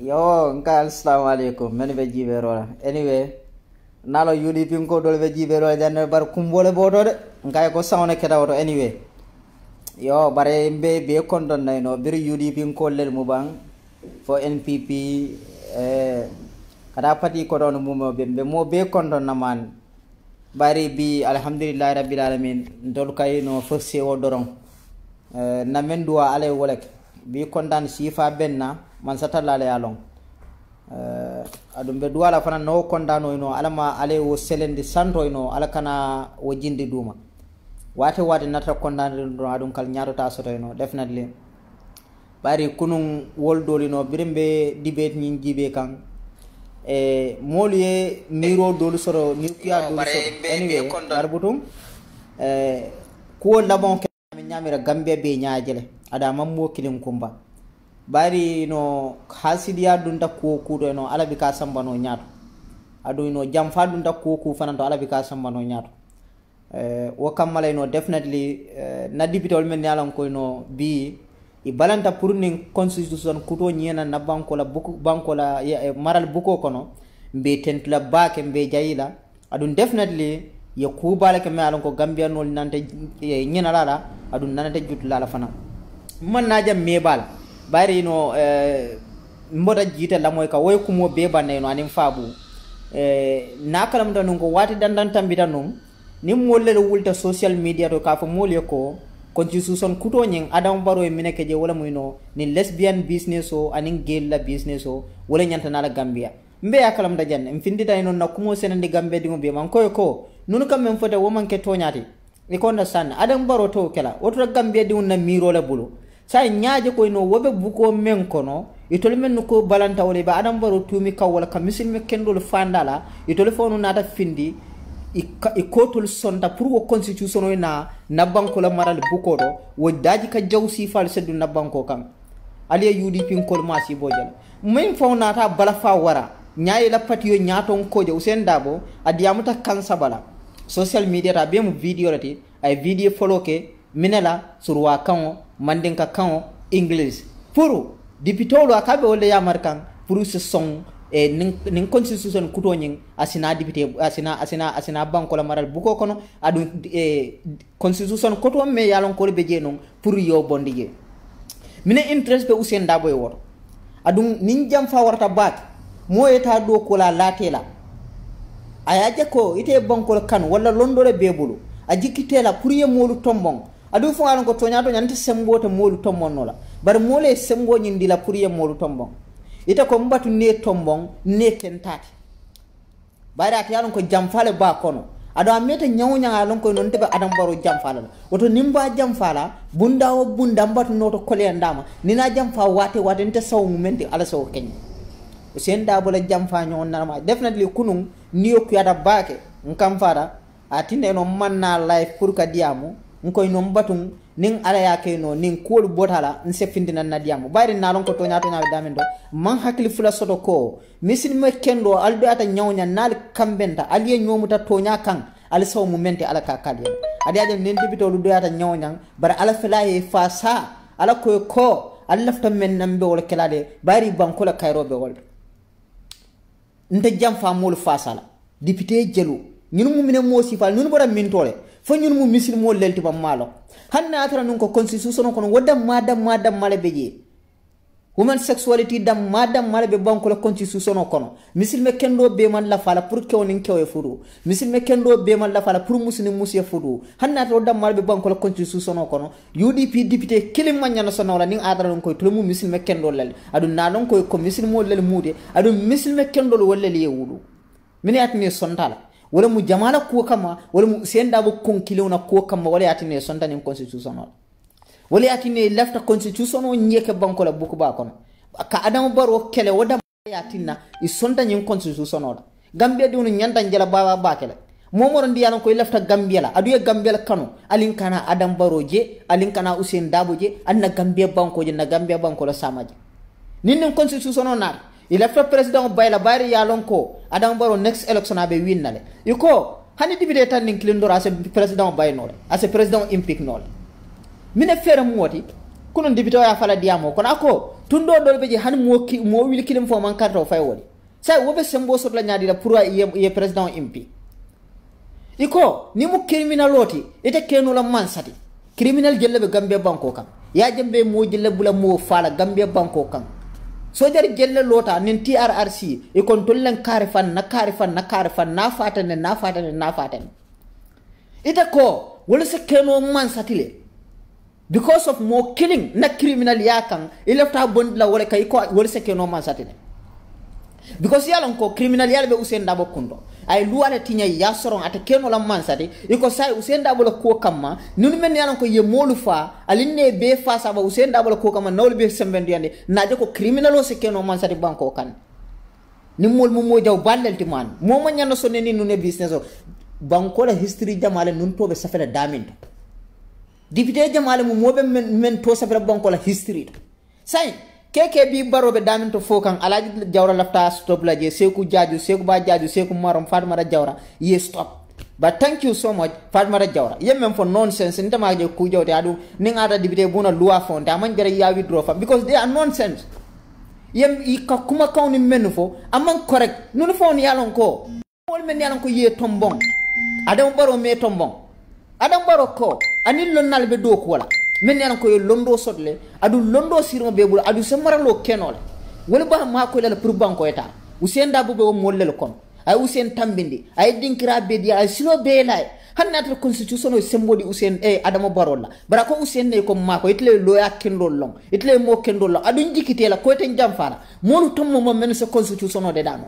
Yo, nka assalamu alaikum. Many be jiberola. Anyway, nalo yuli pinko dole be jiberola dan bar kumbole bodo de. Nka ko sawna keda woto anyway. Yo, bare be kondon nay no bir yuli pinko lel mubang for NPP kada pati ko don mumo be mo be kondon naman. Bari bi alhamdulillah rabbil alamin dol kay no fosse o dorong. Na men duwa ale wolek bi kondan sifa benna man satalla ya long adum be duwala fana no kondano no alama ale wo selendi santo no ala kana wo jindi duma wate nata kondano do adum kal nyaato ta soto no definitely bari kunun woldoli no birimbe debate nyin jibe kan moliye miro dolu soro nuclear dolu soro anyway darbutum ko labon ke nyamira Gambia be nyaajele ada mammo kilin kumba bari no hasidiya dunta ko kudo no alabi ka sambano nyaato adu no jamfa dunta ko ku fananto alabi ka sambano nyaato wo kamale no definitely na dibitol men yalan ko no bi i balanta pour ni constitution kuto nyena na bankola buku bankola maral buko kono be tentla baake be jayila adu definitely ye kubala ke me alon ko Gambia no nante nyena lala adu nanate jutla la fana man naja mebal bari no mboda jita la moy ka way kumo be banay no anim fabu nakalam da nungo wati dandan tambita num nim molle wulta social media to ka fa mole ko constitution kuto nyen adam baro mineke je wala muyno ni lesbian business o anin gay la business o wala nyanta na la Gambia mbe akalam da janne mfindita non na kumo senandi Gambia dingo be man koy ko nunu kam men fota woman ke toñati e ko understand adam baro to kala woto Gambia dingo na miro la bulu say nyaaje ko no wobe buko men kono itol men ko balanta wala ba adam baro tumi kaw wala kam misil me kendol fandala itol fonu nata findi i kotol sonda pour wo constitution na banko la maral buko do wo daji ka jawsi fal seddu na banko kan ali UDP ko ma si bojal men fo nata bala fa wara nyaayi la patiyo nyaaton ko je Usain Dabo adiamuta kan sabala social media ta be mu video rati ay video follow ke minela surwa kan mandinka kan english pour dipitolo akabe wala ya markan pour ce son nin constitution kuto nyin asina député asina banko la maral buko kono adu constitution koto me yalon ko be jenon pour yo bondige mine interest be Usain Dabo e woto adu nin jam fa warta bak mo eta do ko la latela ayaje ko ite banko kan wala londore bebulu ajikitela pour ye molu tombon adu fu alon ko tonya to nyante sembo to molu tombon nola bar mole sembo nyindi la pour ye molu tombon ita ko mbatu ne tombon ne kentati bayra ta yalon ko jamfale ba kono ado ameta nyawnya alon ko non tebe adam baro jamfala woto nimba jamfala bunda o bunda mbatu noto kole ndama nina jamfa wate nte saw mumenti ala saw kenya Usain Dabo la jamfa nyon narma definitely kunun niyo kuyata baake nkam fara atinde no manna life pour ka diamu nkoy no mbatun ning ala yake no ning kool botala nse findina na diamu bayri na lon ko to nyato na damendo man hakli fula soto ko misil me kendo aldo ata nyawnya nal kambenta aliye nyomuta to kan al saw mumenti ala ka kali adi ade nen dibito lu do ata nyawnya bar ala fala e fa sa ala ko al lafta men nambe wala kelade bayri bankola kayrobe wol nte jam fa mol fasala député jelu ñun mu mine mo sifal ñun boram min tole fa ñun mu misil mo lelti bam malo hanna atara nun ko constitution ko wadam madam mala beje woman sexuality dam madam mala be banko la constitution ko misil me kendo be man la fala pour ke wonin kewe fudu misil me kendo be man la fala pour muslim musiya fudu hanna to dam mala be banko la constitution ko UDP député kilim manya na sonora ning atara nun ko tulumu misil me kendo lel adu na non ko misil mo lel mude adu misil me kendo wala le wudu mini atni sontala wala mu jamala ko kama wala mu Usain Dabo konkilewna ko kama wala atine sonta nin constitution wala atine lafta constitution o nyeke banko la buku ba kono ka adam baro kele wada yatina i sonta nin constitution o Gambia dunu nyanta njala baba bakele momoro ndiyano ko lafta Gambia la adu Gambia la kanu alin kana adam baro je alin kana Usain Dabo je anna Gambia banko je na Gambia banko la samaje nin constitution o nar il a fait président bayla bari yalon ko adam baro next election abe winnale iko hani dibide tan nin klindora ase président baynole ase président impique nol mine fere moti kuno dibito ya fala diamo kono ako tundo dol be je han mo wil kilim fo man karto fay woni sai wobe sembo sot la nyaadi la pour ye president MP iko ni mu criminaloti ite kenu la mansati criminal jelle be Gambia banko kan ya jembe mo jelle bula mo fala Gambia banko kan so jar jelle lota nin TRRC e kon tollen kare fan na fatane ite ko wala se kenu mansati le because of more killing na criminal yakang ilafta bond la wala kay ko wala se kenu mansati le because yalon ko criminal yalbe Usain Dabo kundo ay luwale tinya ya soron ata keno la mansati iko sai Usain Dabo la ko kamma nunu men yalon ko ye molu fa alinne be fa saba Usain Dabo la ko kamma nawle be sembendi yande naje ko criminal o se keno mansati banko kan ni mol mo jaw balelti man mo ma nyano so neni nune business o banko la history jamale nun to be safela daminto député jamale mo mobe men to safela banko la history sai keke bi barobe damin to fokan alaji jawra lafta stop la je seku jaju seku ba jaju seku marom fatma da jawra ye stop but thank you so much fatma da jawra yemem for nonsense ndama je ku jawte adu ninga dibite buna loi fon ta man jare ya withdraw fa because they are nonsense yem I ka kuma kawni men fo amman correct nunu fon yalon ko wol men yalon ko ye tombon adam baro me tombon adam baro ko anil lonnal be do ko wala men yana ko londo sotle adu londo sirma be bul adu samaralo kenole wala ba ma ko la pour banko eta Usain Dabo be o mollel kon ay Usain tambindi ay dinkira be dia ay silo be lay hannatal constitution o sembodi Usain Adama Barrow la bara ko Usain ne ko ma ko itle loya kendol long itle mo kendol long adu jikite la ko ten jamfara monu tommo mo men se constitution o de dano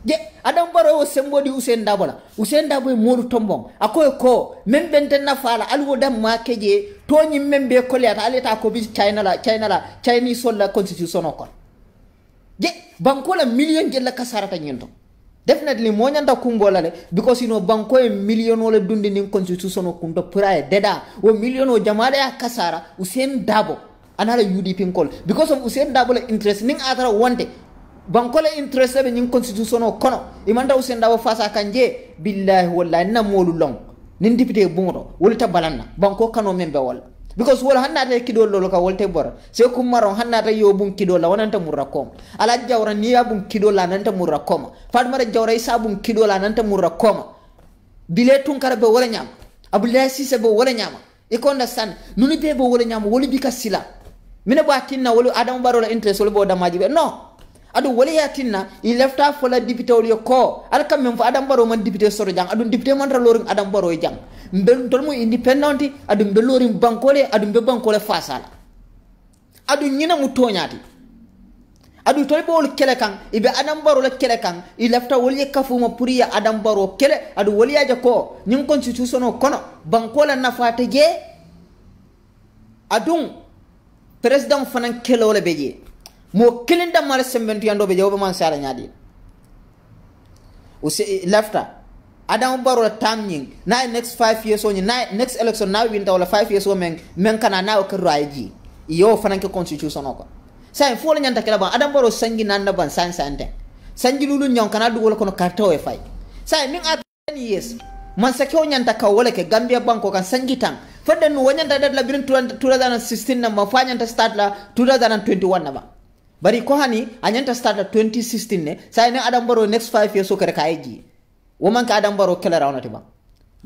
je Adam Barrow o sembodi Usain Dabo la Usain Dabo e molu tombon akoy ko men benten na fala alwo dam ma keje toñi membe ko leta aleta ko bi Chinese solla constitution o kon je banko la million je la kasarata nyento definitely mo nyanda kungola le because banko e million wala dundi ni constitution o kundo pray deda o million o jamale ya kasara Usain Dabo anala UDP kol because of Usain Dabo la interest ning atara wonte banko la interest be ning constitution o kono imanda Usain Dabo fasa kanje billahi wallahi na molu long nin député bungo wolta balanna banko kano membe wala because wala hannata kidol lolo ka wolte bor se kum maron hannata yobun kidol la wonanta murra kom ala jawra ni yabun kidol la nanta murra koma fadmara jawra isabun kidol la nanta murra koma bile tun karabe wala nyam abdullahi sise be wala nyama e ko understand nuni be wala nyama woli bika sila mina ba tinna wala Adam Barrow la interest wala bo damaji be no adu wala ya tinna il lefta fola député wala ko al kam même fa Adam Barrow man député soro jang adu député man lorin Adam Barrow jang mbel tol mo independent adu mbel lorin bankole adu mbel bankole fasala adu nyina mu toñati adu tol bo kele kan ibe Adam Barrow la kele kan il lefta wala kafuma pour ya Adam Barrow kele adu wala ya ko nyin constitution o kono bankole nafata je adun president fanan kele wala beje mo kilinda mala sembentu yando be jawbe man sala nyaadi lefta Adam Barrow tamning na next 5 years on na next election na winta wala 5 years o men kana na o kero aji yo fananke constitution ko sai fo la nyanta kala ba Adam Barrow sangi nan ban sante sangi lulu nyon kana du wala kono karto e fay sai min at 10 years man sa ko nyanta ka wala ke Gambia banko kan sangi tan fadda no wanyanta dat la birin 2016 na ma fa nyanta start la 2021 na ba bari ko hani anyanta start 2016 ne sai ne Adam Barrow next 5 years o kare kaiji woman ka Adam Barrow kala rawnati ba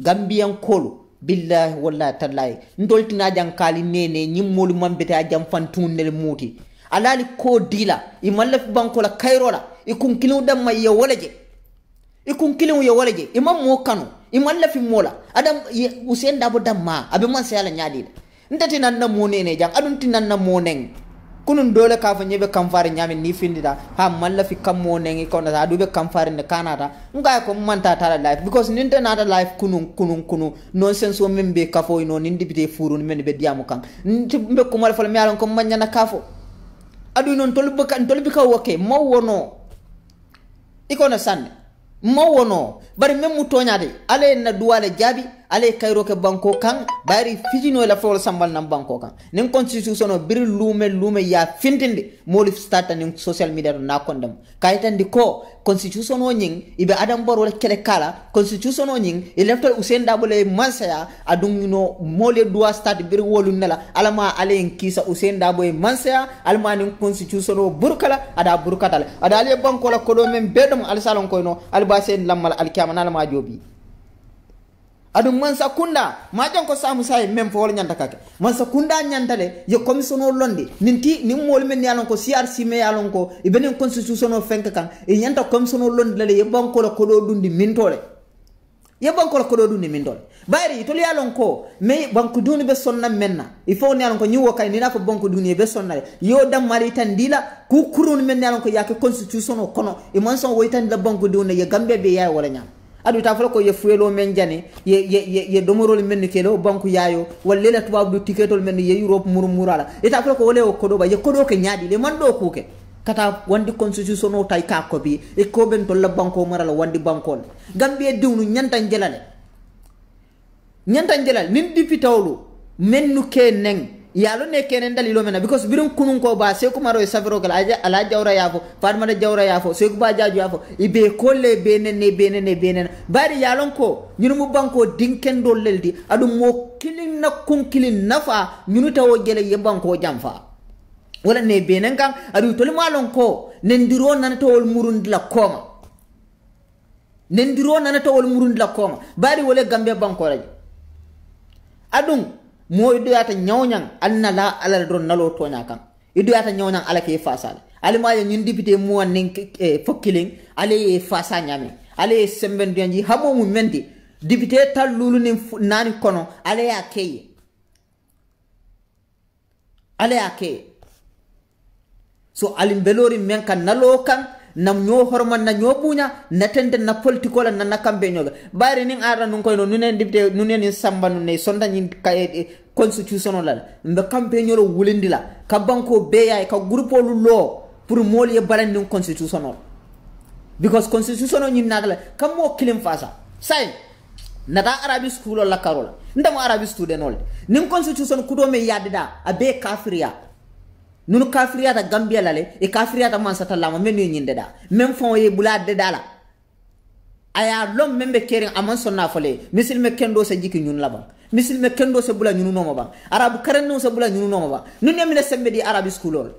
Gambian kolu billahi wallahi tallahi ndoltina jankali nene nyimmolu mambete a jam fantunel muti alali ko dila i mallaf banko la kayrola i kun kilu dam may ya walaje i kun kilu ya walaje imam mo kanu i mallafi mola Adam Usain Dabo damma abe man sala nyaadi ndati nan na mo nene jang adun tinan na mo neng kunun dole ka fa nyebe kamfare nyame ni findida ha malla fi kammo nengi ko na dube kamfare ne kanata nga ko manta tara life because ninte nata life kunun nonsense o membe kafo ino nindi bite furun men be diamu kan mbe ko mal fal mi alon ko manyana kafo adu non tolbi ka woke mawono iko na sande mawono bari mem mu toñade ale na duwale jabi ale kayro ke banko kan bari fijino la fol sambal nan banko kan nin constitution o bir lume ya fintinde moli start nin social media na kondam kaytan di ko constitution o nyin ibe adam bor wala kele kala constitution o nyin electoral Usain Dabole mansaya adun no moli do start bir wolu nela alama ale en kisa Usain Dabole mansaya alma nin constitution o burkala ada burkatala ada ale banko la kodo men bedum al salon ko no al basen lamal al kiyama na ma jobi adum mansa kunda majan ko samu say même fo wala nyanta kake mansa kunda nyantale yo commission o londi ninti nim mol men yalon ko CRC me yalon ko e benen constitution o fenk kan e nyanta commission o londi lale yebban ko la ko do dundi mintole yebban ko la ko do dundi mintole bari to yalon ko me banku duni be sonna menna il faut ni yalon ko nyiwo kay ni na ko banku duni be sonna yo dam mari tan dila ku kurun men yalon ko yake constitution o kono e mansa woytan la banku duni ye gambe be yaay wala nyam adu ta fala ko ye fuelo men jani ye domorol men kelo banku yaayo walla la tubaab du tiketol men ye Europe murmurala eta fala ko wole o kodo ba ye kodo ke nyaadi le man do kuke kata wandi constitution o tay ka ko bi e ko ben to la banko marala wandi bankol gambie diwnu nyantan jelale nin dipitawlu men nu ke neng yalo ne kenen dalilo mena because birun kunun ko ba se ko maro e safiro kala ala jawra yafo fatma da jawra yafo se ko ba jaaju yafo ibe kolle benene bari yalon ko ñunu mu banko dinken do leldi adu mo kilin na kun kilin nafa ñunu tawo gele ye banko jamfa wala ne benen kan adu tol malon ko nendiro nan tawol murundi la koma bari wala gambe banko raji adun mo iduyata nyawnyang alna la alal don nalo tonya kan iduyata nyawnyang ala ke fasal alima ya ñun député mo nin fokkiling ale fasa nyame ale semben donji hamo mu mendi député tal lulu ni nani kono ale ya kay so alim belori men kan nalo kan nam ñoo horman na ñoo buña na tende na politiko la na kambe ñoga bari ning ara nun koy no nunen dibte nunen samba nun sonda ñin constitution la mbe kambe ñolo wulindi la ka banko beya ka groupe lu lo pour mol ye balan ning constitution because constitution ñin nagala kam mo kilim fasa say nata arabi school la karola ndam arabi student ol ning constitution kudo me yadida abe kafriya nunu kafriyata Gambia lale e kafriyata man satallama men nyinde da même fon ye bula de dala aya lom membe kering aman sonna fole misil me kendo se jiki ñun laban misil me kendo se bula ñunu noma ba arabu karanno se bula ñunu noma ba nun yamine sembe di arabi schoolol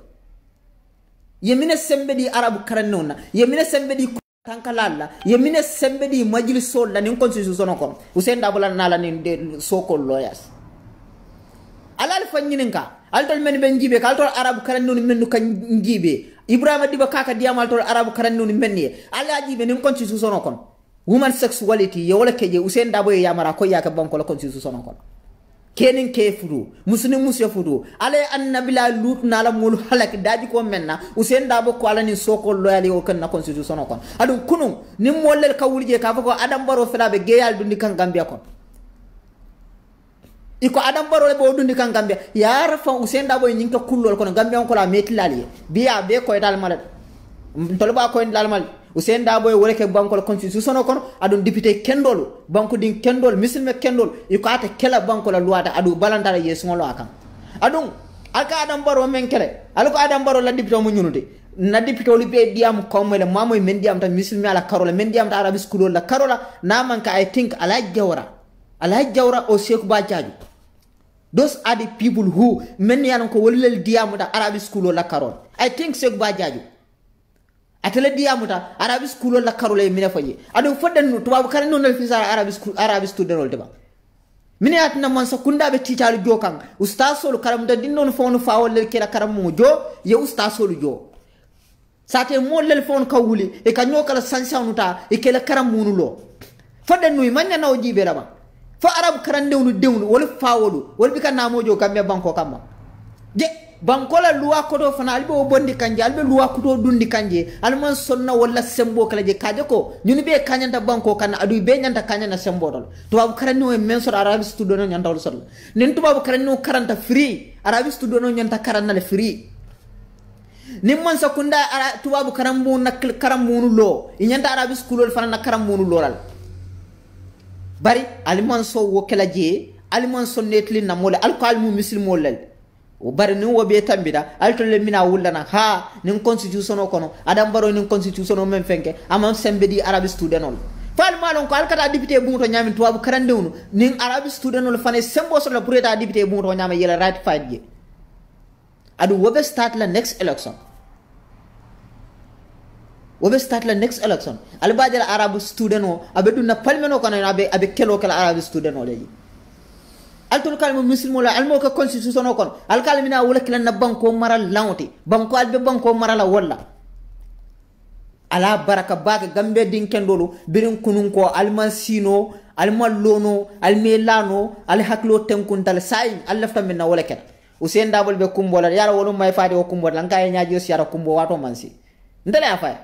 yemine sembe di arabu karanno na yemine sembe di tankalalla yemine sembe di majlisol la ni constitution ko Usain Dabole nala ni de sokol lawyers alal fanyininka altol men ben jibe kaltol arabu karanno ni mennu kan jibe Ibrahima Diba kaka diamal tol arabu karanno ni menni ala jibe ni constitution kon woman sexuality ye wala keje Usain Dabole yamara ko yaka banko la constitution kon kenin ke fudu muslim musya fudu ale annabila lut na la mul halak daji ko menna Usain Dabole ko ala ni soko loyali o kan na constitution kon adun kunu ni mollel ka wulje ka fa ko Adam Barrow felabe geyal dundi kan Gambia kon iko Adam Barrow bo dundi kan Gambia ya rafa Usain Dabole nyinka kullol kon Gambia ko la metlali biya be ko dal malad tolba ko dal mal Usain Dabole wala ke banko la constitution kon adun député kendol banko din kendol muslime kendol iko ata kela banko la luata adu balandara yesu ngolo akan adun aka Adam Barrow men kele alko Adam Barrow la député mo ñunude na député li be diam ko mele mamoy men diam ta muslime ala karola men diam ta arabi school la karola na man ka I think ala jawra o Sheikh Ba Jaaju. Those are the people who many are ko wolel diamuta Arabic school la karol. I think Sheikh Ba Jaaju. Atele diamuta Arabic school la karol e mina faji. Adu foden to babu kan non fi sara Arabic student ol deba. Mini atna man sakunda be titalu jokang. Ustaz solo karam da dinnon fonu faawol lel kila karam mo jo ye ustaz solo jo. Sate mo lel fon kawuli e ka nyokala sansanuta e kila karam munulo. Foden nuy manya naw jibe raba. Fa arab karandewnu dewnu wala faawolu wala bika namojo kambe banko kamba je banko la luwa ko do fana albe o bondi kanje albe luwa ko do dundi kanje alman sonna wala sembo kala je kaje ko ñuni be kanyanta banko kan adu be nyanta kanyana sembo dol tubabu karanno e men so arabi studio no nyanta wala sol nen tubabu karanno karanta free arabi studio no nyanta karanna le free nimman sakunda tubabu karambu nak karamunu lo nyanta arabi school fana nak karamunu lolal bari aliman so wo kala je aliman so netli na mole alqal mu muslimo lel o bari ni wo be tambida alto le mina wullana ha nin constitution o kono adam baro nin constitution o men fenke amam sembedi arabi student on fal malon ko alkata député bunto nyami tuwabu karandewnu nin arabi student on fane sembo so la pour eta député bunto nyama yela right fight je adu wobe start la next election albadal arabu student o abedu na palmeno kono abe kelo kala arabu student o leji altul kalmo muslimo la almo ko constitution o kono al kalmina wala kila na banko maral lawti banko albe banko marala wala ala baraka baga gambe din kendolu birin kunun ko alman sino alman lono almelano al haklo tenkuntal sai allafta minna wala ken usen dabol be kumbola yara wonu may faade o kumbola ngay nyaajo si yara kumbo wato mansi ndale afa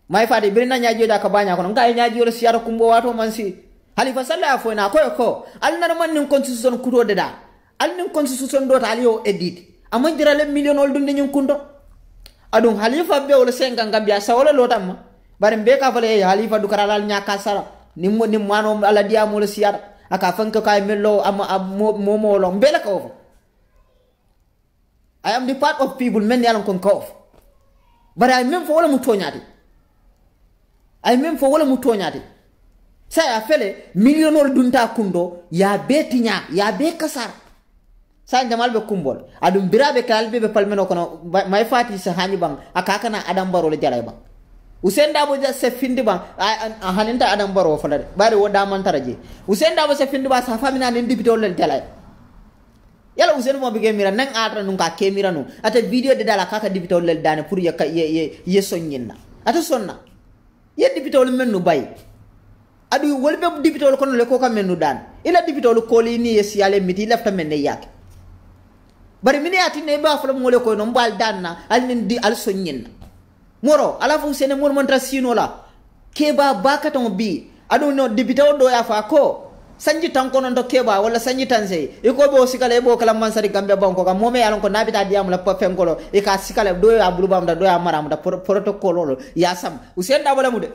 may faade birina nyaajo da ka banya kono ngay nyaajo si yara kumbo wato mansi halifa sallah fo na ko alnar man nin constitution kuto de da al nin constitution do ta aliyo edit amon dira le million ol dunde nyun kundo adum halifa be wala senga ngambia sawala lotam bare be ka fale halifa du karalal nyaka sara nimmo mano ala dia mo le siyar aka fanka kay mello am mo lo mbela ka ofo I am the part of people men yalan kon ka ofo bare ay mem fo wala mu toñati saya fele millionol dunta kundo ya betinya ya be kasar sa jamal be kumbol adum birabe kalbe be palmeno kono may fati sa hani bang akaka na adam baro le jalay bang usen dabo ja se findi bang haninta adam baro fala bari wo daman taraje usen dabo se findi ba sa famina nen dibito le jalay yala usen mo bige mira nang atra nun ka kemira nu ata video de dala kaka dibito le dane pour ye sonyinna ata sonna ye dibito le mennu bay adu wolbe dibito le kono le ko ka mennu dan ila dibito le ko li ni yesiale miti lafta menne yak bari mini ati ne ba fala mo le ko no mbal danna al nin di al sonyin moro ala fu sene mo montra sino la keba bakaton bi adu no dibito do ya fa ko sanji tanko non do keba wala sanji tanse e ko bo sikale bo kala man sari gambe banko ka momme yalon ko nabita diam la fenkolo e ka sikale do ya bulu bam da do ya maram da protocol ya sam usen da bala mude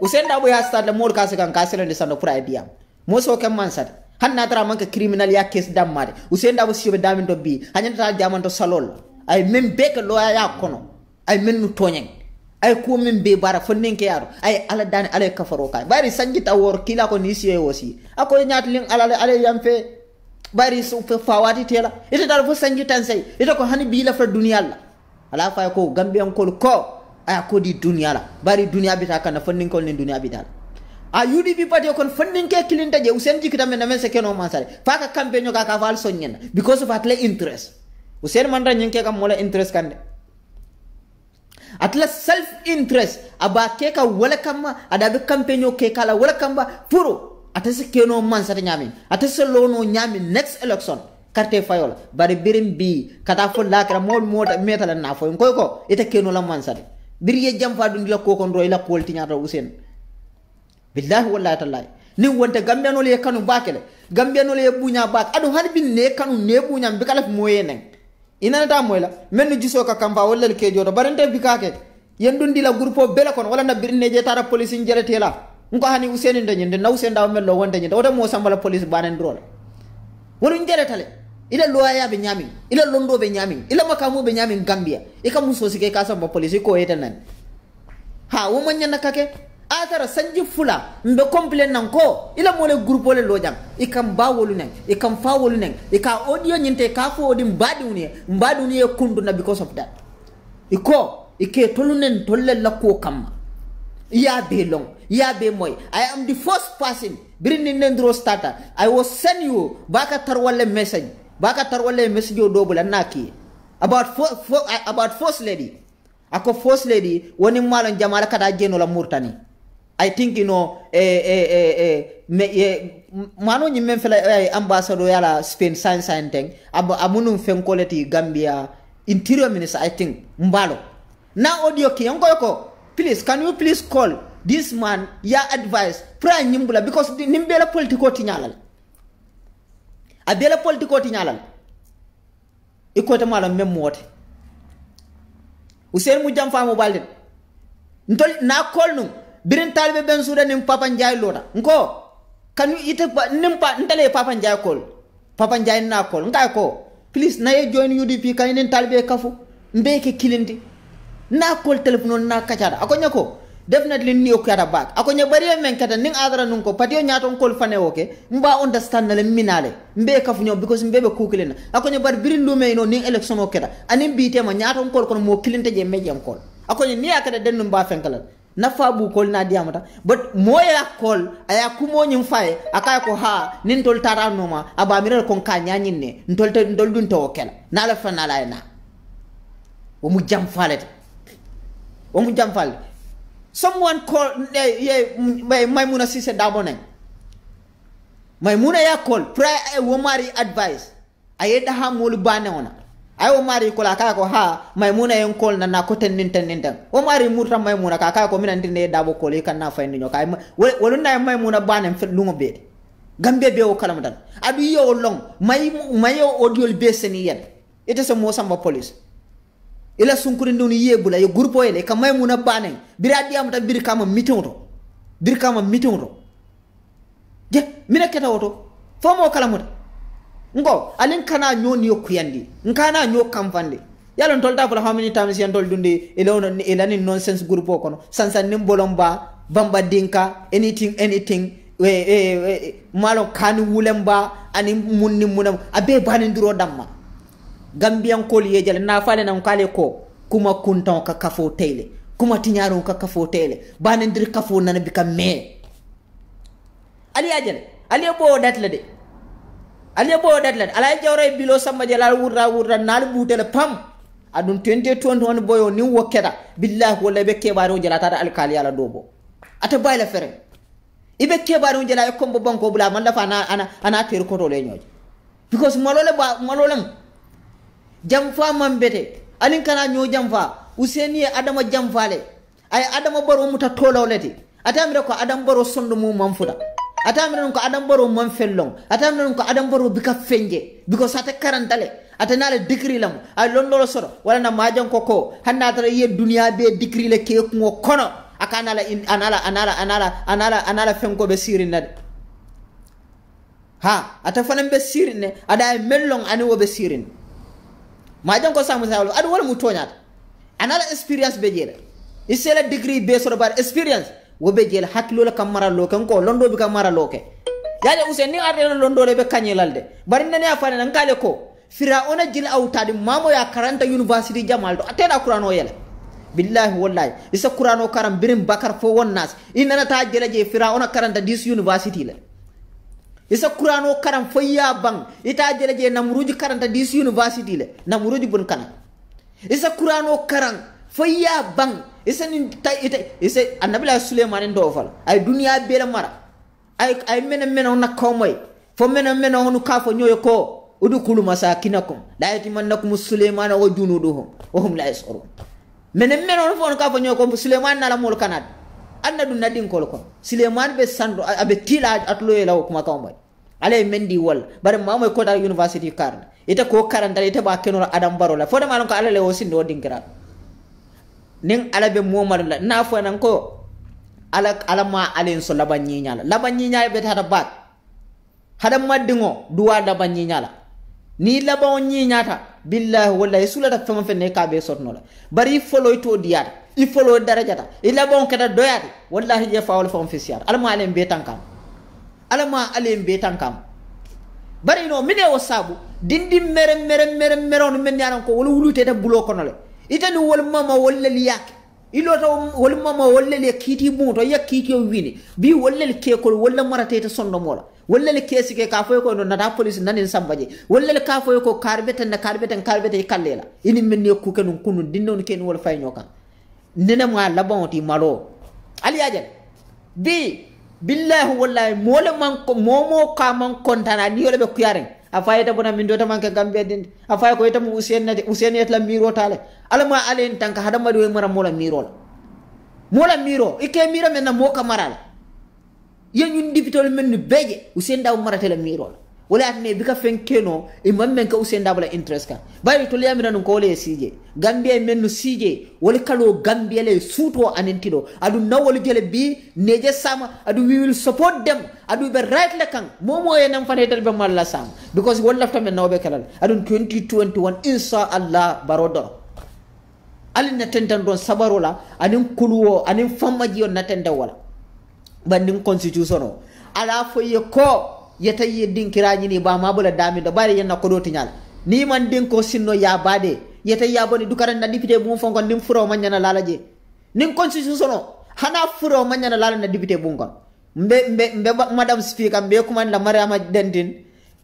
usen da bo ya start le mol ka sikan ka sele sando pour ay diam mo so kam man sat hanna tara manka criminal ya case damade usen da bo sibe damin do bi hanyanta diamanto salol ay mem beka lo ya kono ay men nu toñen ay ko min be bara fonnen ke yaro ay ala dani ala kafaro kay bari sanji tawor kila ko ni siye wosi ako nyatlin ala yamfe bari so fe fawati tela ita dal fo sanji tan sey ita ko hani bi la fa dunya la ala fa ko gambian ko ay ko di dunya la bari dunya bita kana fonnen ko ni dunya bita a UDP party kon fonnen ke kilinta je usen jikita men men se keno mansare fa ka campaign ka ka fal sonyen because of atle interest usen man ran nyinke kam mola interest kande atla self interest aba keka wala kama adabe campaign keka la wala kamba puro atase keno man sata nyami atase lono nyami next election carte fayola bari birim bi kata fo lakra mod metala na fo ko ita keno la man sata biriye jam fa dundi la ko kon roy la polti nyaata usen billahi wallahi tallahi ni wonte gambiano le kanu bakele gambiano le bunya bak adu halbi ne kanu ne bunya bi kala moyenen ina ta moyla men jiso ka kamba wala ke jodo barante bi kake yendundi la groupe bela kon wala na birne je tara police njerete la nko hani useni ndanyende na usenda o mello wonde nyinde oto mo sambala police banen drole wonu njeretale ila loya be nyami ila londo be nyami ila makamu be nyami gambia e kam muso sike ka samba police ko etenan ha wo man nyana kake atara sanji fula mbe complain nan ko ila mo le groupe le lojam e kam bawolu nen e kam fawolu nen e ka audio nyinte ka fo odi mbaduni e kundu na because of that iko ike tolunen tolle la ko kam ya be long ya be moy I am the first person bring nendro starter I was send you baka tarwale message do bula naki about first lady ako first lady woni malon jamala kada jeno la murtani I think mano nyi men fela ambassador yala Spain science thing amunum fenkoleti Gambia interior minister I think mbalo na audio ki ko please can you please call this man ya advice pra nyimbula because nimbela politiko tinyalal abela politiko tinyalal iko ta malo mem mote usen mu jam faamu balde ntol na call nu birin talbe ben suda nim papa njay lota nko kanu ite nimpa ndale Papa Njai call Papa Njai na call ngai ko please na ye join UDP kan nen talbe kafu mbeke kilindi na call telephone na kachara akonya ko definitely ni okara back akonya bari men kata ning adara nun ko patio nyaton call fane oke mba understand le minale mbe kafu nyo because mbebe kukilina akonya bar birin lume no ning election okeda anim bite ma nyaton call kono mo kilinte je mejem call akonya ni akada dennu mba fenkala na fabu call na diamata but moya call aya kumo nyim faye akaya ko ha nin tol tara noma aba miral kon ka nyanyinne ntol ndol dun to okela na la fa na la na o mu jam falete someone call Maimuna Sise Daboneng. Maimuna ya call prior I womari advice. Ayeda ha mulu bane ona. I womari kola kaka ko ha Maimuna yen call na ko ten. Womari murta Maimuna kaka ko minan tinde dabo call e kan na fa ndi nyoka. Woluna Maimuna bane fet lungo be. Gambe be o kala mutan. Adu yo long mayo audio be seni yen. It is a Mosamba police. Ila sunkuri ndoni yebula yo grupo ele kamay muna banen biradi amta bir kama mitonto je mina keta woto fomo kala muta ngo alin kana nyoni yokuyandi nkana nyo kamfande yalon tolta fula how many times yan tol dundi elani nonsense grupo kono sansa nimbolomba bamba dinka anything malo kanu wulemba ani munni munam abe banen duro damma Gambian koli yejale na fale na mkale ko kuma kuntan ka kafo tele kuma tinyaro ka kafo tele banendir kafo nana bika me ali ajale ali bo datlade ala jawre bilo samba jalal wurra nal butele pam adun 2021 boyo ni wokeda billahi wala be kebaro jalata da alkali ala dobo ata bayla fere ibe kebaro jala ko kombo banko bula man dafa ana ter ko to le nyoji because malolem jamfa mambete alin kana nyo jamfa useni adama jamfale ay adama baro muta tolawleti atamire ko adam baro sondo mu manfuda atamire ko adam baro man fellong atamire ko adam baro bika fenje because ata karantale atanale dikri lam ay londolo soro wala na majan ko handa tara ye dunya be dikri le ke ko kono akana la anala fenko be sirinade ha ata fanan be sirine ada mellong ani wo be sirin majan ko samu sawlo adu wala mu toñata anala experience be jela isela degree be so bar experience wo be jela hakilo la kamara lo kan ko londo bi kamara lo ke yaade usen ni arde londo le be kanyelalde bari nani afane nan kale ko firaona jil awtadi mamo ya karanta university jamal do atena qur'ano yela billahi wallahi isa qur'ano karam birim bakar fo wonnas inana ta jela je firaona karanta dis university la isa qur'ano karam foya bang ita jele je namruji karanta dis university le namruji bun kana isa qur'ano karam foya bang isa ni isa annabi Sulaiman ndo fal ay dunya bela mara ay mena on nakomoy fo mena on kafo nyoy ko udukulu masakinakum la yatimannakum Sulaiman wa junuduhum wa hum la yas'urun mena on fo on kafo nyoy ko Sulaiman nala mol kanat annadu nadin ko Sulaiman be sando abe tila atlo law kuma kawmay ale mendi wol bare mamoy ko dar university karna ita ko karanta ita ba keno adam baro la fo de malon ko alale o sindo dinkira ning alabe momar la na fo nan ko alama alen so labanyi nyala be tata bat hada maddingo duwa labanyi nyala ni labon nyi nyata billahi wallahi sulata fama fenne ka be sotno la bari folo to diyata I follow darajata ila bon kada doyati wallahi je fawol fam fisiyar alama alen be tankam bari no mine o sabu dindi mere on men yaran ko wol wulute ta bulo kono le itani wol mama wolle liyak ilo to wol mama wolle le kiti buto yakiti o wini bi wolle le ke ko wolle marate ta sondo mola wolle le kesi ke ka foy ko no nata police nanin sambaje wolle le ka foy ko karbeten kallela ini men ne ku kenun kunu dinnon ken wol fay nyoka nena ma labonti malo ali ajen bi billahi wallahi mole man ko momo ka man kontana ni yole be kuyaren afayta bona min dota man ka gambe din afay ko itamu usennet la miro tale alama alen tanka hadama do mara mola miro ike men na mo ka marala yen ñun dipitol men ni beje usen daw marate la miro wala atne bika fen keno e mammen ka Usain Dabala interest ka bari to liyamira non ko wala sije Gambia men no sije wala kalo Gambia le suto anentido adu nawol jele bi neje sama adu we will support them adu be right le kan momo e nam fane del be malla sam because wala tamen nawbe kalal adu 2021 insha Allah barodoro alin natendan don sabarola anin kuluwo anin famaji on natenda wala bandin constitution ala fo ye ko yeta ye dinkiraji ni ba mabula dami do bari yenna ko do tinyal ni man din ko sinno ya bade yeta ya boni dukaran na député bu fonko nim furo manyana lalaje nin constitution hana furo manyana lala na député bu ngon mbe madam speaker mbe kuma la mariama dendin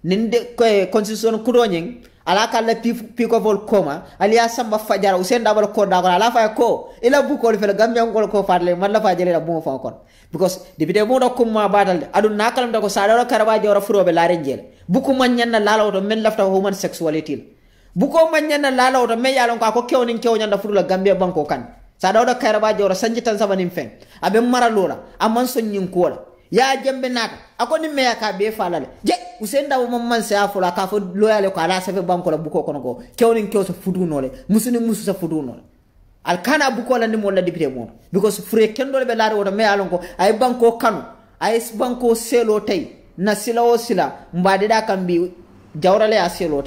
ninde ko constitution kudoñing ala kala piko vol koma aliya samba fajara Usain Dabala ko da ala fa ko ila bu ko fe Gambia ngol ko farle man la fa jele la bu fa kon because député mo do kuma badal adu nakalam da ko sadaro karaba jawra furobe la renjel bu ko man nyanna lalaw to men lafta human sexuality bu ko man nyanna lalaw to me yalon ko kewnin kewnyan furula Gambia banko kan sadaro karaba jawra sanjitan sabanim fen abe maralola amman sonyin ko ya jembe nata akoni meya ka be falale je Usain Dabala man se afula ka fo loyale ko ala safe banko la buko kono ko kewnin kew so fudu nole musuni musu sa fudu nole al kana buko la ni mo la député mo because free kendol be laare woto me alon ko ay banko kanu ay banko selo tay na sila o sila mbade da kambi jawrale a selo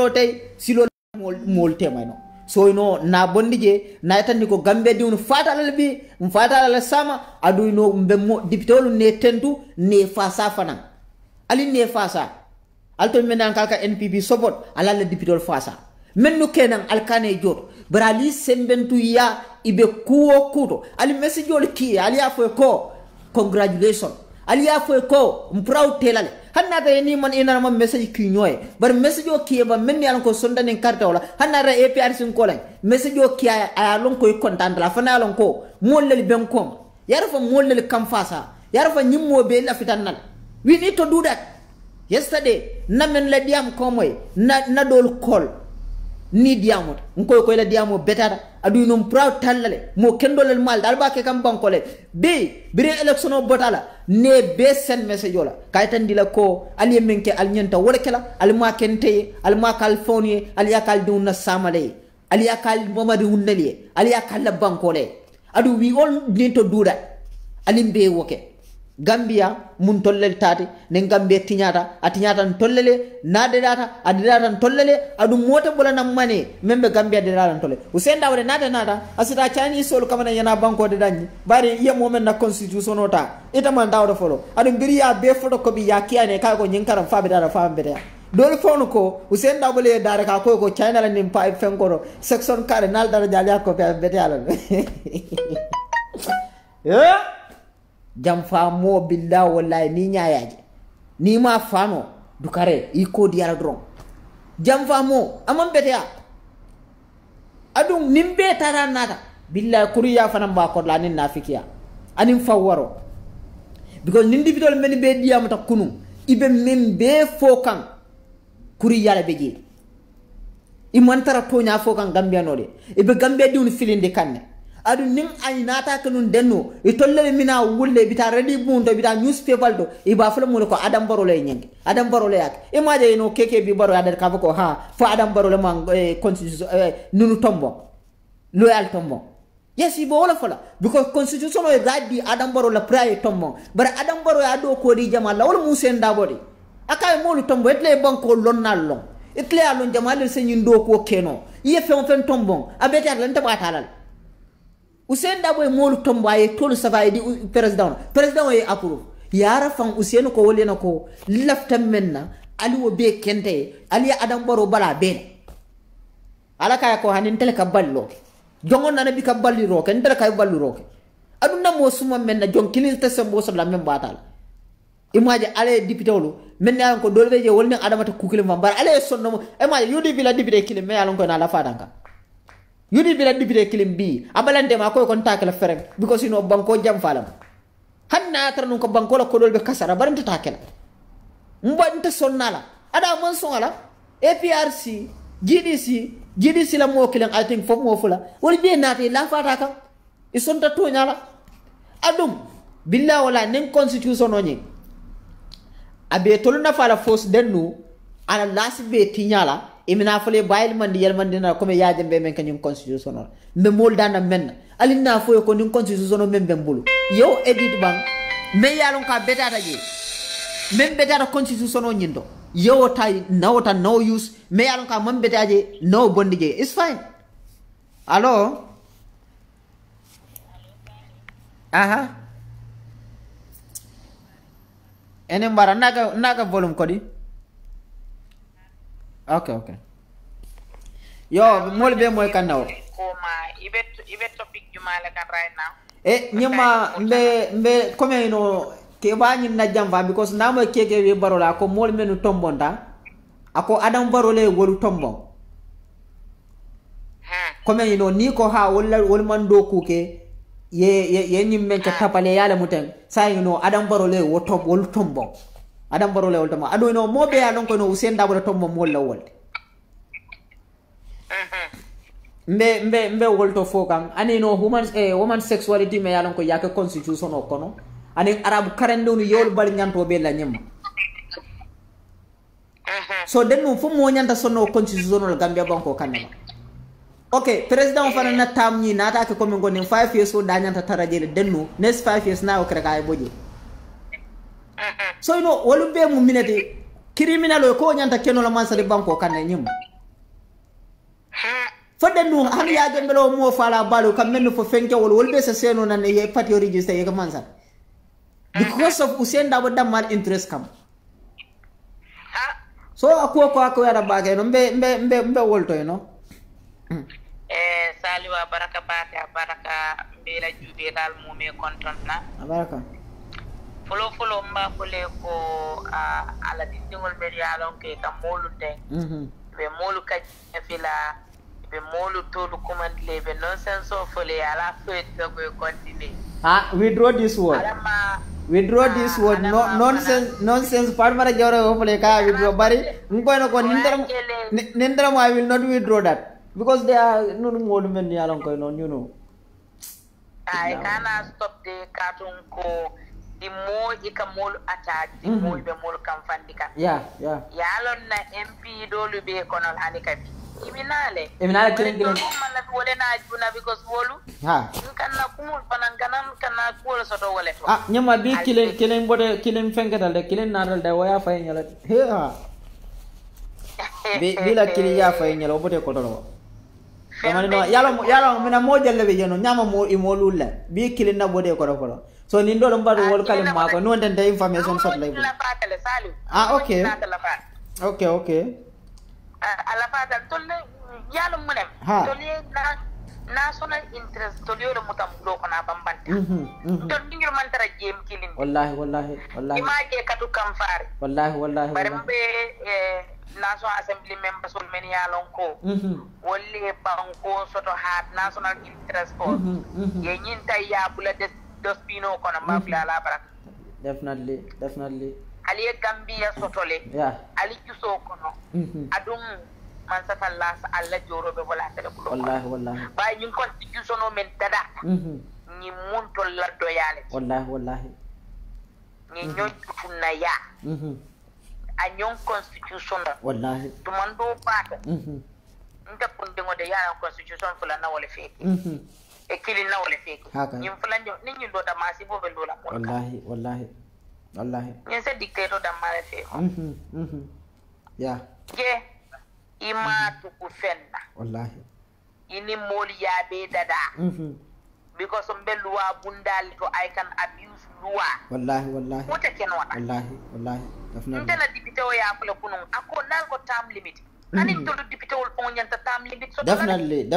tay silo mol tema no so ino na bondije na tan ko Gambia diwno fatalal bi fatalal sama adu ino mbe mo diptolu ne tentu ne fasa fana ali ne fasa alto menan kalka NPP support ala la diptol fasa menno kenan alkane jot brali sembentu ya ibe kuwo kuto ali message ol ki ali afo ko congratulations ali afo ko proud telale hanna ta ni man ina ma message ki ñoy bar message o ki ba men yalan ko sondane carte wala hanna ra APR sin ko lay message o ki a lon koy content la fana lon ko mollel ben kom yara fa mollel kam fasa yara fa nyimmo be la fitanal we need to do that yesterday na men la diam ko moy na dol call ni diamot ngoy koy la diamo betata adu non proud tallale mo kendolel mal dal ba ke kam bankole be bire election o botala ne be sen message ola kaytan dila ko ali menke al nyanta wala kala al ma kente al ma california al yakal dun samale al yakal momadu hunnali al yakal la bankole adu we all need to do that alimbe woke Gambia mun tollel tati ne Gambia atinyata tollele na dedata adidata tollele adu mota bola na mane membe Gambia dedata tolle Usain Dabala nata asita chani solo kamana yana banko de danyi bari iya momen na constitution ota ita man dawda folo adu biriya be foto ko bi yakiane ka ko nyinkara fabe dara fambe de dol fono ko Usain Dabala dara ka ko China la nim pa fenkoro section cardinal dara jali ko be bete ala yeah jamfa mo billah wallahi ni nyaayaje ni ma fano dukare iko diara dron jamfa mo amam betea adum nimbe taranata billah kuriya fanam ba ko lanin nafikiya anim fawaro because individual men be diam ta kunu ibe membe fokan kuriya la beje imantara tonya fokan Gambia no de ibe Gambia diun filinde kanne adu ning ay nata kanun denno e tollele mina wulle bita ready bundo bita newspaper do e ba fala mo ko Adam Barrow lay ñeng Adam Barrow lay ak e maaje no keke bi Barrow adar ka ko ha fo Adam Barrow le man constitution nunu tombo loyal tombo yes ibo wala fala because constitution o right di Adam Barrow la praye tombo bara Adam Barrow ya do ko di jamal la wala Usain Dabala akay mo lu tombo etle banko lonnal long etle alon jamal se ñin do ko keno ye fen tombo abeta lan tabatalal Usain Dabala molu tombo ay tolu sava di president e approve yara fan Usain ko wolena ko lafta menna ali wo be kente ali Adam Barrow bala be ala kay ko hanin tele ka ballo jongon na bi ka balli roke ndere kay ballu roke aduna mo suma menna jon kilil te sembo so la men batal imaje ale député wolu menna ko dolbe je wolne adamata kukile mambar ale sonno imaje yudi bila député kile me alon ko na la fadanka yudi bila député kilim bi abalande ma ko kon takala fereng because ino banko jam falam hanna tarnu ko banko la ko dolbe kasara baranta takela mbanta sonnala ada man songala APRC GDC la mo kilen I think fo mo fula wol be nati la fata kan isonta to nyala adum billahi wala nen constitution oni abe tolu na fala force dennu ala lasi be tinyala imina fole bayil man di yelman dina comme yaaje be men kanyum constitution me mol dana men alina fo ko nin constitution men be mbulu yow edit bang me yalon ka betata je men betata constitution o nyindo yow tay nawta no use me yalon ka man betaje no bondi je it's fine allo aha ene mbara naga volume kodi okay yo mol be moy kan naw koma ibe topic jumala kan right now nyima mbe comme no ke bañi na jamba because na mo keke we barola ko mol menu tombonda ako adam barole wolu tombon comme no ni ko ha wol man do kuke ye nyim men ka tapale yala muten say no adam barole wo top wol tombon adam barole wol tombon ado no mo be ya don ko no usen dabula tombon mol la wolde mbe wolto fokam ani no woman sexuality me yalon ko yake constitution o kono ani arabu karande no yol bal nyanto be la nyem so den no fu mo nyanta sonno constitution o Gambia banko kanema okay president fana na tam ni nata ke comme ngoni 5 years o da nyanta tarajele den no next 5 years na o kreka ay boje so no wolu be mu minete criminal o ko nyanta keno la mansale banko kanne nyem fodde nu han ya gembelo mo fala balu kam men fo fenke wol be se seno nan ye pati register ye mansa because of Usain Dabo damal interest kam so ako yada bagay no mbe wolto no saliwa baraka mbela juube dal mo me kontonna baraka folo mba fole ko ala dindingol be yalon ke kam molu ten be molu ka fila be molu tolu commandle be nonsense of fole ala fait to go continue withdraw this word no nonsense parmara jawra fole ka withdraw bari ngono ko nindram I will not withdraw that because they are no molu men yalon ko non you know I cannot stop the cartoon ko the more ikamol attack the more be mol kam fandika yeah yalon na MP dolu be konol hanikabi iminale kilen man la wole na juna because wolu kan na kumul panan kanan kana wala soto wole to nyama bi kilen bode kilen fengatal de kilen naral de waya fay nyala bi la kilen ya fay nyala bode ko to kamani no yalo mina model be jeno nyama mo imolulla bi kilen na bode ko to so ni ndolo mbado wol kalim mako no den information sot lay okay ala fata tolle yalo munem tolle national interest tolle yo mutam do ko na bambante to ngir man tara jem kilin wallahi imaje katu kam faare wallahi bare mbe national assembly members ol men yalon ko wolle banko soto hat national interest ko ye nyinta ya bula dos pino ko na mabla la barak definitely ali Gambia sotole ali juso kono adum man sa fallas alla joro be wala tele ko wallahi bay ñu constitution o men dada ñi munto la doyale wallahi ñi ñoo funna ya a ñon constitution wallahi to man do paata nda pun de ngode ya constitution fula na wala feki e kili na wala feki ñi fula ñu do da masi bo be lola wallahi ñen se dictator da mala fe je ima tu ku fenna wallahi ini moli ya be dada because mbe luwa bundal to I can abuse luwa wallahi wota kenona wallahi definitely ndela dipite o ya kula kunun ako nal ko time limit ani to dipite wol pon nyanta time limit so definitely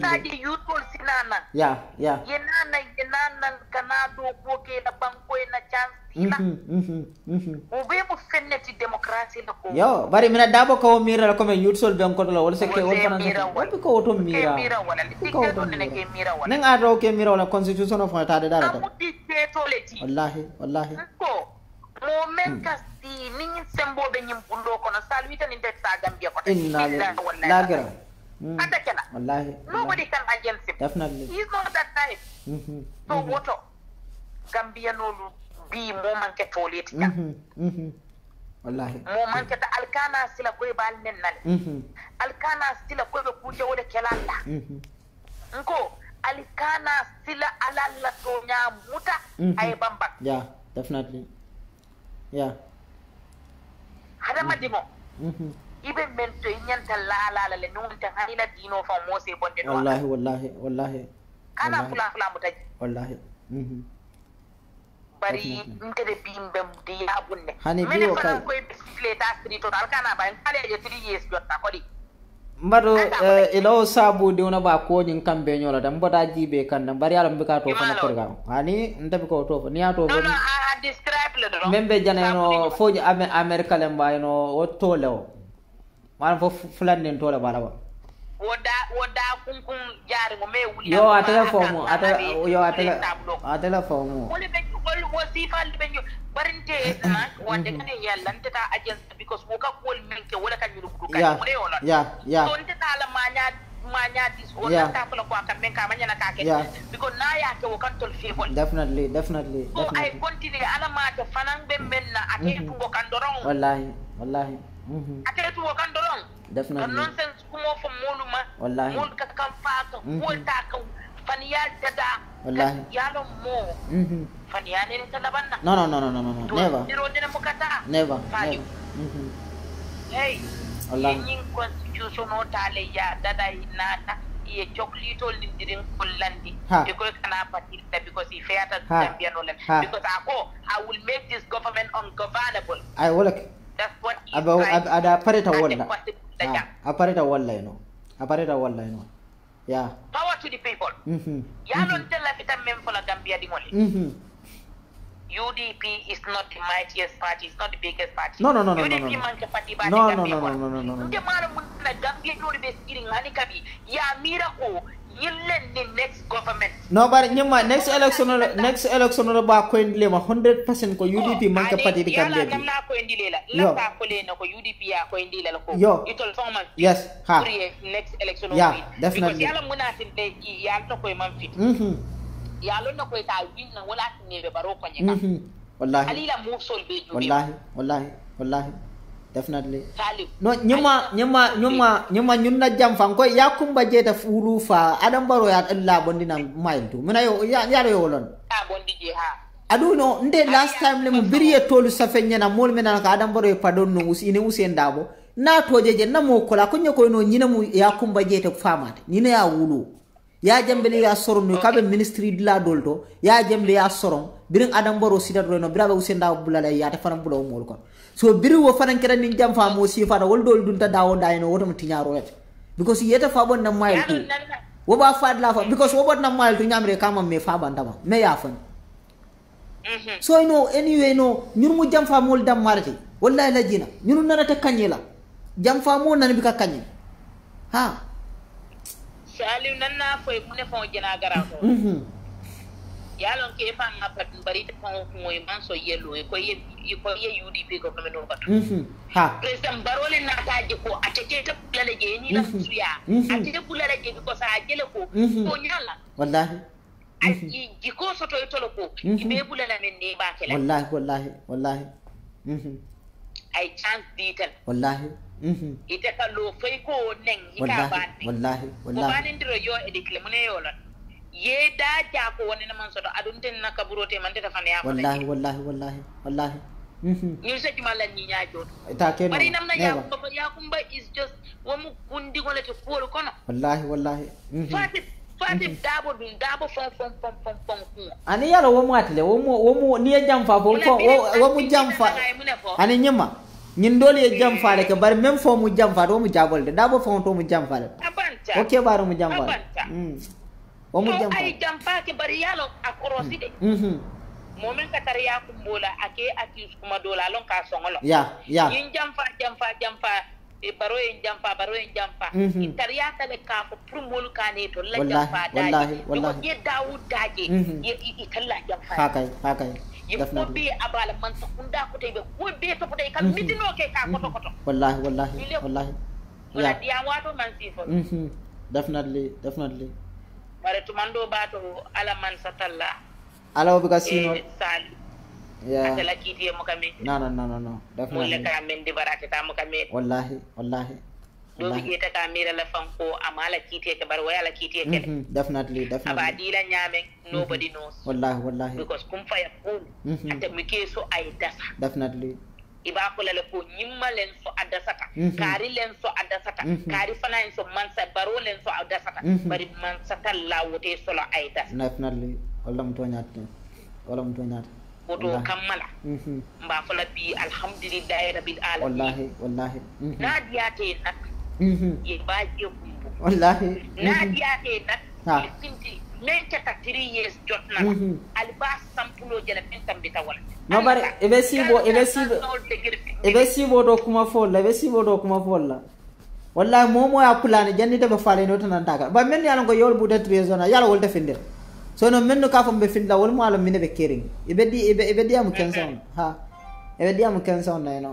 tadi youthful sinana yenana kana do ko ke na banko na chance ube mo fenneti democracy la ko yo bari mina dabo ko mira ko men youthful ben ko la wala se ke wol fana ko to mira wala dictator to ne ke mira wala nang ado ke mira wala constitution of ta de dara amu dictator leti wallahi ko mo men kasti ni sembo be nyim bundo ko na salwita ni det sa Gambia ko inna lagira anda kala wallahi nobody can against him definitely he's not that type so woto Gambia no bi mo manke toleti ta wallahi mo manke ta alkana sila koy bal nen nale alkana sila koy be kuje wala kelalla nko alkana sila alalla to nya muta ay bamba yeah definitely yeah hada madimo ibe mento nyanta la le nunta hanila dino fa mo se bonde do wallahi kana fula mutaji wallahi bari nkede bimbe di abunne hani biyo kay koy bisle ta street to alkana ba kale je 3 years jotta ko di mbado ilo sabu di ona ba ko nyin kambe nyola dam boda jibe kan bari yalla mbika to fana korga hani ndabi ko to ni ato no I describe le do membe janeno foji america le mbayno o tolew man fo fulannen tole bala ba woda kunkun jari mo me wuli yo atela fomu atela fomu wole be wo sifal be ñu barinte na wonde kane yalla ntata agence because wo ka kol menke wala kan ñu du kan mo re wala ya so ntata la manya dis wala ta ko ka menka manya na ka ke because na ya ke wo kan tol fi bol definitely so I continue ala ma ta fanan be menna ate tu wo kan doron wallahi ate tu wo kan doron definitely nonsense kumo fo moluma wallahi mol ka kan fa ka ko ta ka faniya dada wallahi yalo mo faniya ne ta labanna no never never hey wallahi yin constitution o tale ya dada inata ye choklito lindirin kullandi because kana party because if yata Zambia no because I will make this government ungovernable I will that's what ada pareta walla you know yeah power to the people ya non tella fitam mem for la Gambia di ngoli UDP is not the mightiest party, it's not the biggest party. No. UDP man ke party ba no. Nde mara mun na Gambia no be skiring hani kabi ya mira ko yillen the next government. No but nyima next election no ba ko ndile ma 100% ko UDP man ke party di Gambia. Yala namna ko ndile la ta ko le na ko UDP ya ko ndile la ko. Itol forman. Yes. Ha. Next election yeah, definitely. Because yala munatin de ya to ko man fit. Yalo na ko ta win na wala ne be baro ko nyaka wallahi alila mo sol be ju wallahi definitely salib no nyuma nyun na jam fan ko yakumba jeta fulu fa adam baro ya Allah bondina mailtu mina yo ya yo lon bondi je ha adu no nde last time le mo biriye tolu safenya na mol mena ka adam baro pardon no usine usendabo na tojeje na mo kola ko nyako no nyina mu yakumba jeta famate nyina ya wulu ya jambele ya soron no kabe ministry de la dolto ya jambe ya soron birin adam baro sida do no birabe usenda bulala ya ta fanam bulo mol ko so biri wo fanan kera nin jam fa mo si fa wol dol dun ta dawo dai no wotam tinyaro yet because yeta fa bon na mail tu wo ba fa la fa because wo bon na mail tu nyamre kama me fa ban dama me ya fan so anyway ñun mu jam fa mol dam marati wallahi la jina ñun nana ta kanyela jam fa mo nan bi ka kanye ha Salim nanna foy mune fon jena garato yalon ke fa ma pat bari te fon moy man so yelo ko ye UDP ko ko no bat ha president barole na taji ko atete ta bulale je ni la suya atete bulale je ko sa jele ko to nyala wallahi ai jiko soto itolo ko be bulale men ne ba kala wallahi ai chance dital wallahi ite ka lo fay ko neng ika ban wallahi ko banin diro yo e dikle mune yo lon ye da ja ko woni na man so do adun ten na kaburote man ta fane ya wallahi ni se ki mala ni nya jot ta ken bari nam na ya kumba is just wo mu kundi gole to ko kono wallahi Fatib dabo fon ani yalo wo mu atle wo mu ni jam fa wo mu jam fa ani nyima ñin dole ye jam faale ke bar même fo mu jam faade o mu jabolde dabo fo to mu jam faale okay baro mu jam faale o mu jam ay jam faake bari yalo akorosi de momen ka tariya kumbola ake akis kuma dola lon ka songolo ya yin jam fa e baro en jam fa tariya tale ka ko prumol ka ne to la jam fa daji ko ye daud daji ye italla jam fa hakay ko be abala man sakunda ko tebe ko be to tay kam midino ke ka koto wallahi wala dia wato man sifo definitely bare to mando bato ala man satalla ala o biga sino atala kiti mo kami no definitely ka men di barate ta mo kami wallahi do bi eta ka mira la fanko amala kiti ke bar wala kiti ke definitely abadi la nyame nobody knows wallahi because kum fa yakun ate mi keso ay dasa definitely iba ko la ko nyimma len so adasata kari len so adasata kari fana en so mansa baro len so adasata bari mansa talla wote solo ay dasa definitely wallam to nyata woto kammala mba fala bi alhamdulillahi rabbil alamin wallahi nadiyate nak ye baaje kumbu wallahi nadiyate nak sinti men ta 3 years jotna alba sampulo jela pentam bita wala no bare ebe sibo do kuma folla wallahi momo ya kulane jannita be fale no tan daga ba men yalla ko yol buda trésor yalla wol defender so no men no ka fam be finda wol mo ala mine be kering ebe di am kenson ebe di am kenson na no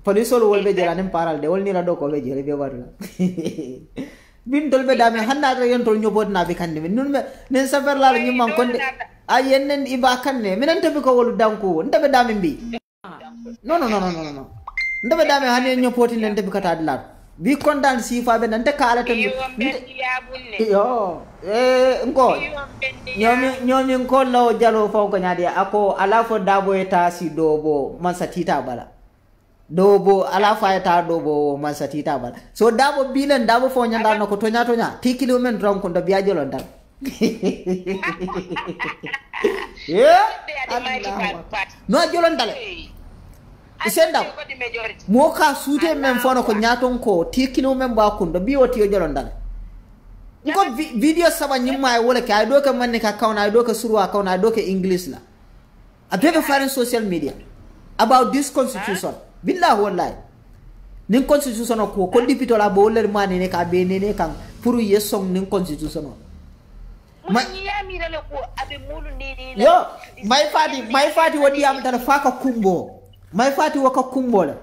police wol be jela nem paral de wol ni la do ko be jele be warla bin dol be dame hanna to yon tol nyobot na be kande min nun nen safer la ni man konde ay yenen iba kanne minen tabi ko wolu danko ndabe dame mbi no ndabe dame hanne nyopoti nen tabi kata dilat bi kondan sifa be nan te kala tan yo ngo nyomi ko law jalo faw ko nyaade ako ala fo dabo eta si dobo man satita bala dobo ala fayata dobo man satita bala so dabo bilen dabo fo nyanda no ko tonya tikilo men dron ko do biya jelo dal no jolon dal isenda mo ka suute men fono ko nyaton ko tikino men ba kun do biyo tiyo jolon dal ko video saba nyimma ay wala ka do ka manne ka kauna do ka surwa kauna do ka english la abebe farin social media about this constitution billahi wallahi nin constitution ko dipito la bo ler mane ne ka be ne kan pour yesong nin constitution yo may fati wadi am tan faka kumbo may fati waka kumbo la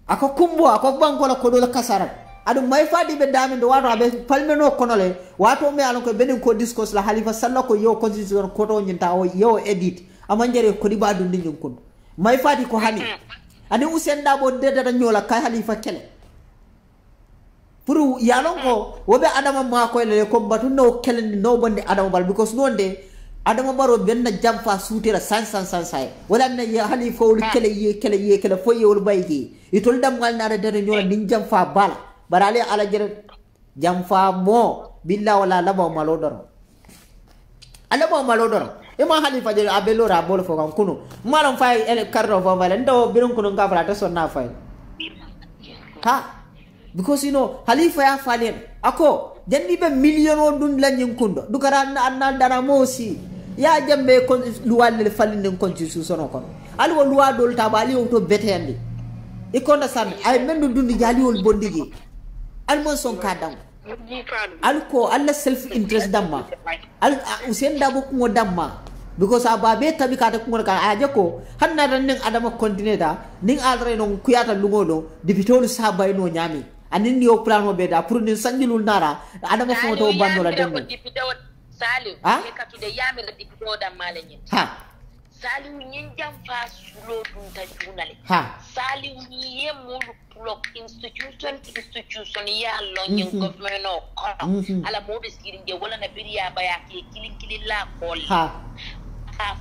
ako kumbo ako banko la ko do la kasara adu may fati be dami do wato abe palmeno konole wato me alon ko benin ko discourse la halifa sallako yo constitution ko to nyinta o yo edit amanjere ko diba dun din ko may fati ko hani ani usenda bo dedata nyola kay halifa kele pour yalon ko wobe adama ma ko le ko batu no kele no bonde adama bal because no de adama baro benna jamfa suutira san wala na ya halifa wol kele fo yewol baygi itol dam ngal na de nyola din jamfa bala barale ala jere jamfa mo billa wala labo malodoro alabo malodoro ima halifa jere abelo ra bol fo kan kuno malon fay el cardo fo vale ndo biron kuno ngafala to sonna fay because you know halifa ya falen ako jandi be million o dun la nyin kundo dukara anna dara mosi ya jambe kon luwal le falinde constitution ko alwo luwa dol tabali o to betende e konda san ay mendu dundi jali wol bondigi almon son kadam alko alla self interest damma al usen dabo ko damma because ababe tabi kata ko ka aje ko hanna ran ning adama continue ning alre non kuyata lungodo dipitolu sabay no nyami anin yo plan mo beda pour nin sanjilul nara adama fo to bando la dem salu e katude yamira dipito da malenyin salu nyin jam fa sulo dun ta junale salu ye mulu block institution ya lo nyin government no ko ala mo be skirin de wala na biriya baya ke kilin la kol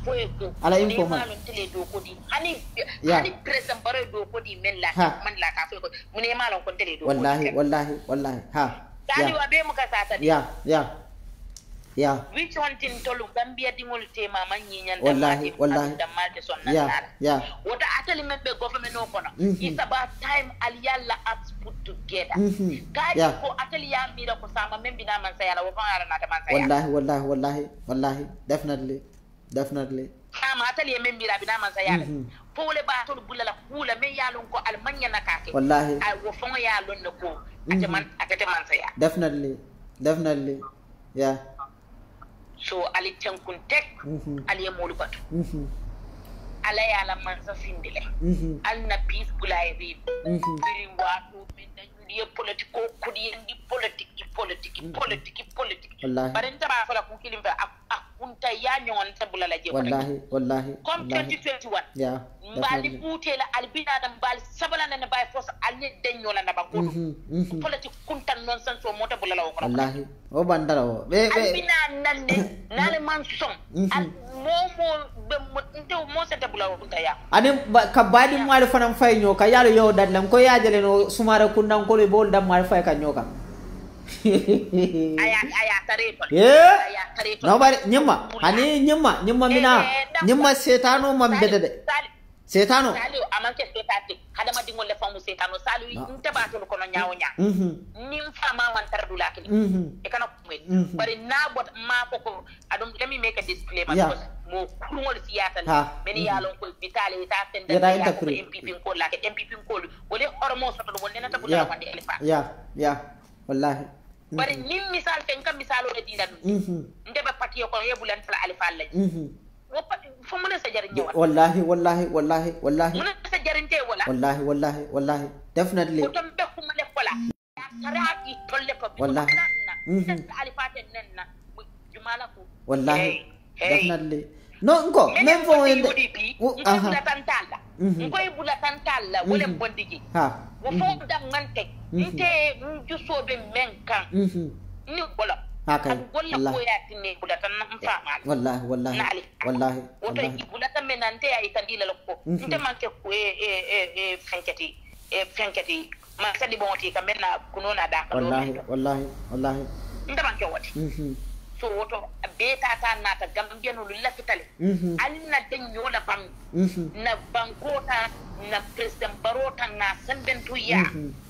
foye ko ala info ma tele do ko di hani president baro do ko di men la man la ka foye ko mune malon ko tele do wallahi dali wa be muka sata which one tin tolu gambia dingol tema man nyinya wallahi da malde sonna wata atali membe government no kono it's about time aliyalla apps put together kaji ko atali ya mira ko sama membi na man sayala wo fara na ta man sayala wallahi definitely ama atali ya membi rabina man sayala pole ba to bulala kula men yalon ko almanya nakake wallahi ay wo fon yalon ko ate man sayala definitely so ali tankun tek ali molu batu ala ya la man sa sindile al na peace bulay bi biri wato men dañu politiko ko di politique bare ntaba fala ko kilim fa kunta ya nyon tabula la je wallahi comme 2021 yeah mbali butela albina da mbali sabala na bay fos alni denyo la na ba ko politique kunta non san so mota bula la ko wallahi o bandara o be albina nanne nale man som al momo be mo se tabula kunta ya ani ka badi mo ala fanam fay nyoka yalo yo dadlam ko yajale no sumara kundan ko le bol dam mal fay ka nyoka aya tareto no bari nyimma ani nyimma mina setano mambede de setano salu amanke setati hada ma dingol le famu setano salu ntabato ko no nyaawo nya nim fama wan tardula kini e kana ko bari na bot ma ko adum lemi make a disclaimer mo kurngol siyata meni yalon ko vitale ta tende ya ko MPP ko la ke MPP ko wole hormo soto do wonne ta bulla wande elifa ya wallahi bari nim misal fen kam misalo de dinan ndebe patiyo ko yebulan tala alifa lay fo mo sa jariñ ñewal wallahi mo sa jarinte wala wallahi definitely ko tam be ko male wala sarati tolle ko wallahi alifa ten nenna jumala ko wallahi definitely no ngo même fo ende bula tantalla ngoy bula tantalla wala bondigi wo fo dam ngante nte jusobe menkan ni wala okay wala ko ya tinne bula tan fama wallahi woto bula tan menante ay tandila lokko nte manke ko fenkati ma sadi bonti ka menna kunona da ka wallahi nte manke wati so woto beta ta nata gambiyano lafitale alina denyo la bang na bankota na president barota na sanbentu ya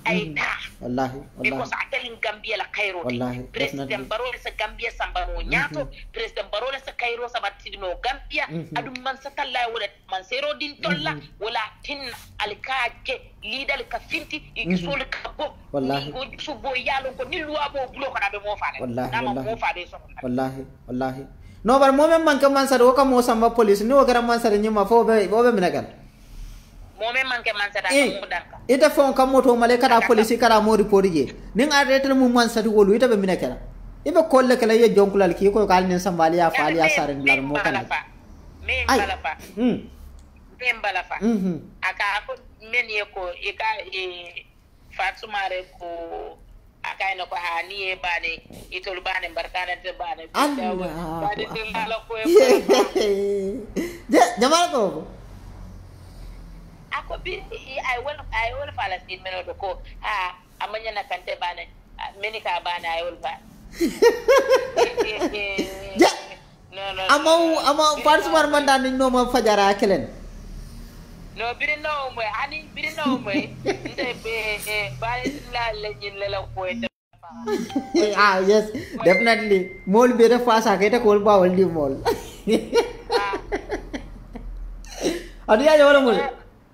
aita wallahi because akalin gambia la kairo president barota sa gambia sambano nyato president barota sa kairo sabatino gambia adum man satalla wala man sero din tolla wala tin alkaje leader ka finti igisol ka bo wallahi go subo yalo ko ni luwa bo bulo ko be mo faade na mo faade so wallahi no bar momen man kam man sado ka mo samba police ni o gara man sado nyima fo be minagal momen man kam man sado ko danka ita fon kam moto male kada police kada mo report je nin arrêter mu man sado wolu ita be minakala ibe kolle kala ye jonkulal ki ko kal nin sambali ya faali ya saren lar mo kana me balafa aka ko men ye ko e ka fatumare ko akaino ko hani e bane itol bane barkana te bane bane te ngalo ko jamal ko ako bi I will Palestine meno ko amanya na kante bane meni ka bane I will ba ama parsu mar mandan no ma fajara kelen no birino mo ani birino mo nde be bale la legin la ko yes definitely mol be da fasa kay ta ko ba waldi mol adiya wala mol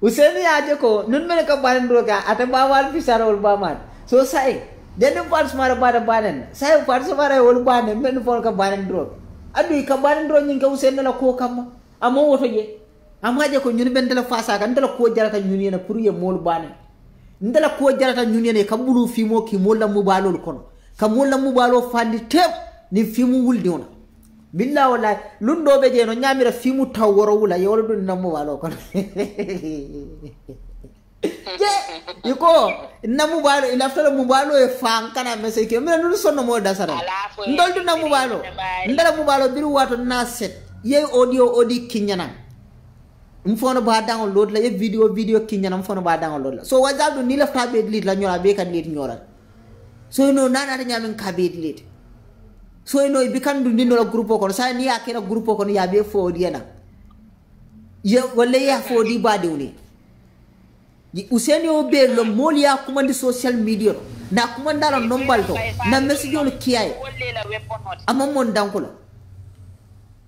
useni aje ko nun mene ka banen roga ata ba wal fisarol ba man so sai den parts mara ba da banen sai parts mara wol banen men fon ka banen roga adu ka banen ro nyin ka useni la ko kam amo woto je amaje ko ñun ben dala fasa kan dala ko jarata ñun yena pour ye mol bane ndala ko jarata ñun yena kabulu fimo ki molla mubalol kono kam molla mubalo fandi teb ni fimu wuldi ona billahi wallahi lundo be je no nyamira fimu taw woro wula yewol dun nam mubalo kono je yiko namu balo ilaftala mubalo e fan kana mese ke mena nulu sonno mo dasara ndol dun namu balo ndala mubalo biru wato na set ye audio odi kinyana mfono ba dango load la ye video kinyana mfono ba dango load la so wajal ni lafta be lit la ñora be kan lit ñora so no nana ta nyamin ka be lit so no bi kan du ndino la groupe ko sa ni akira groupe ko ya be fo diena ye wala ya fo di ba diwni di useni o be lo molia kuma di social media na kuma ndala nombal to na message on kiyaye amon danko la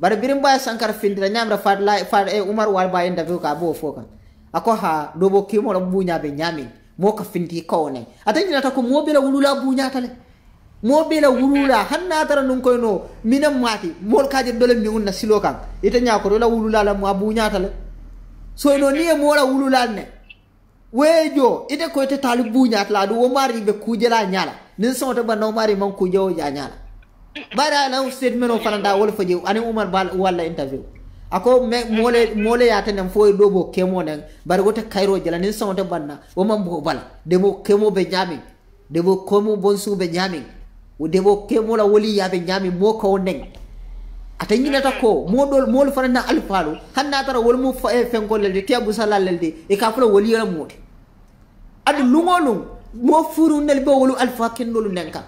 bare birim ba sankar findira nyamra fad e umar wal ba interview ka bo foka ako ha do bo kimo la bunya be nyami mo ka finti kawne atani nata ko mo be la wulula bunya tale mo be la wulula hanna tara nun koy no minam mati mol kaje dole mi unna silo kan ita nya ko la wulula la mo bunya tale so no ni mo la wulula ne wejo ite ko ite tali bunya tala do mari be kujela nyala nin so to ba no mari man kujo ya nyala bara la statement o fananda wala faji ani Umar Bal wala interview ako mole ya tanem fo do bo kemo nan bar gota kairo jala nin sonte banna o mam bo bala de bo kemo be nyami de bo komo bonsu be nyami o de bo kemo la woli ya be nyami mo ko nen ata nyina ta ko modol mol fanana alfalu hanna tara wol mu fa fenkol le te abu salal le e ka fula woli la moti adu lungolung mo furu nel be wolu alfa ken lolu nenka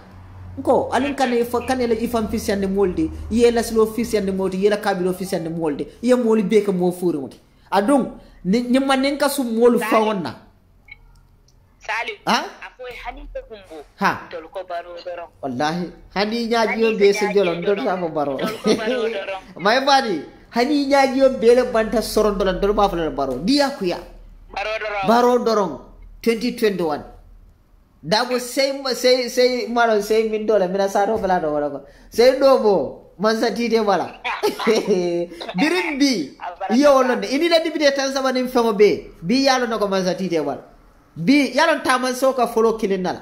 ko alin kane fo kane la ifam fisiyande molde yela slo fisiyande moti yela kabilo fisiyande molde ye moli be ka mo furu moti adun ni manen ka su molu fawonna salim afoy hani ko gumbo ha tol ko baro doro wallahi hani nyaaji be se jolon don sama baro may badi hani nyaaji be le banta soron dolan dol ma fa baro diya kuya baro dorong 2021 dabo say maro say min dola mina saro fala do wala ko say dobo man sa tite wala birimbi yo londe ini la dibide tan sama nim famo be bi yalo nako man sa tite wala bi yalo taman soka follow killing nala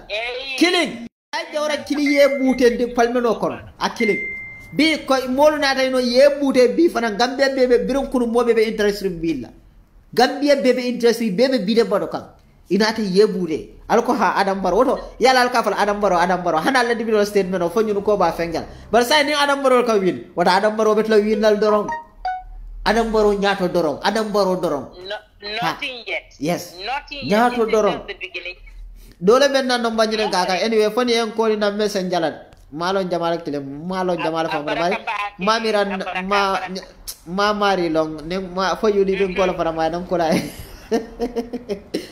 killing ay jawra kili ye bute de palmeno kon a killing bi ko molu na tay no ye bute bi fana gambia bebe birum kunu mobe be interest billa gambia bebe interest bebe bide bado kan inata ye bute alko ha Adam Barrow woto yalla alka fal Adam Barrow hana la dibino statement o fanyunu ko ba fengal bar say ni Adam Barrow ka win wata Adam Barrow bet la winal dorong Adam Barrow nyaato dorong Adam Barrow dorong nothing yet yes nothing nyaato yet dorong dole ben nan no banjine gaga anyway fani en ko ni na mesen jalat malon jamal ak tele malon jamal fa mari mamiran ma mari long ne ma fayu di ko la fara ma dan ko la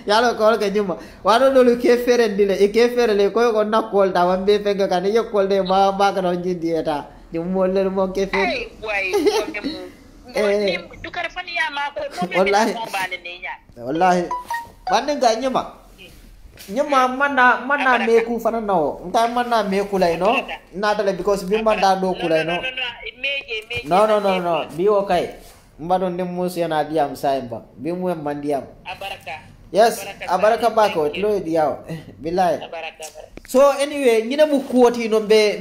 yalo ko ke nyuma wado dolu ke ferendile e ke ferele ko ko nakol da wambe fenga kan ye kol de ba ka don jindi eta ni molle mo ke fer ay way ko du kar fani ya ma ko wallahi wallahi bande ga nyuma manna meku fana no nta manna meku lay no natale because bi manda do ku lay no no bi o kay mbadon dem musiana diam saimba bi mu mandiam abaraka yes abaraka bako tlo diaw billahi abaraka so anyway nyina mu kuoti no be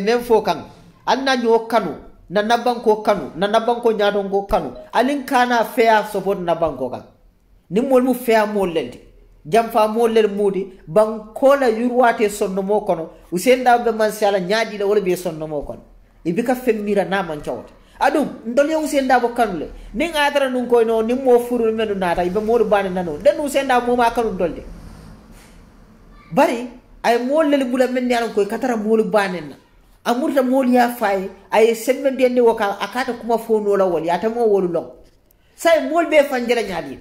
mem fo kan anna nyo kanu na nabanko kanu na nabanko nyaado ngo kanu alin kana fair support nabanko kan ni mol mu fair mollendi jam fa mollel mudi banko la yurwate sonno mo kono usenda be man sala nyaadi la wala be sonno mo kono ibika femmira na man chawte adum ndol yow senda bo kanule ni ngatara nun koy no ni mo furul menu nata ibe modu bani nanu den senda mo ma kanu dolde bari ay mollel bula men yalan koy katara molu banen amurta mol ya fay ay sembe dende woka akata kuma fono la wol ya tamo wolu long say mol be fanjela nyaadi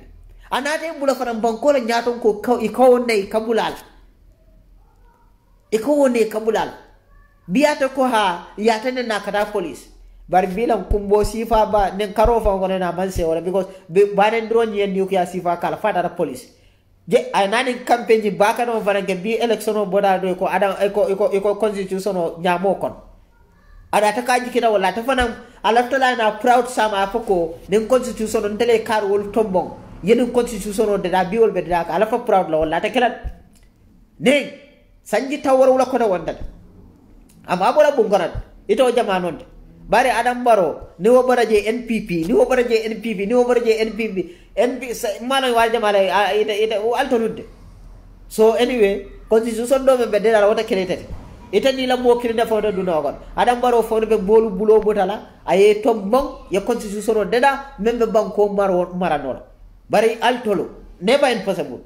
anate bula faram banko la nyaton ko ikawone kabulal biata ko ha yatane na kada police bar bilam kumbo sifa ba nen karo fa ngone na manse wala because banen drone yen nuclear sifa kala fata da police je ay nani campaign ba ka no farange bi election o boda do ko adam ko constitution o nyamo kon ada ta kaji kida wala ta fanam alaftala na proud sama afako nen constitution on tele kar wol tombong yen constitution o da bi wol be da ala fa proud la wala ta kala ne sanji tawar wala ko da wonda amma bola bungorat ito jamanon bari Adam Barrow ni wo baraje NPP mana wal jamala ita alto ludde so anyway constitution do be dela wata kelete ita ni la mo kirinde fawda du nogon Adam Barrow fawde be bolu bulo botala aye tombong ya constitution o deda membe banko maranola bari altolo never impossible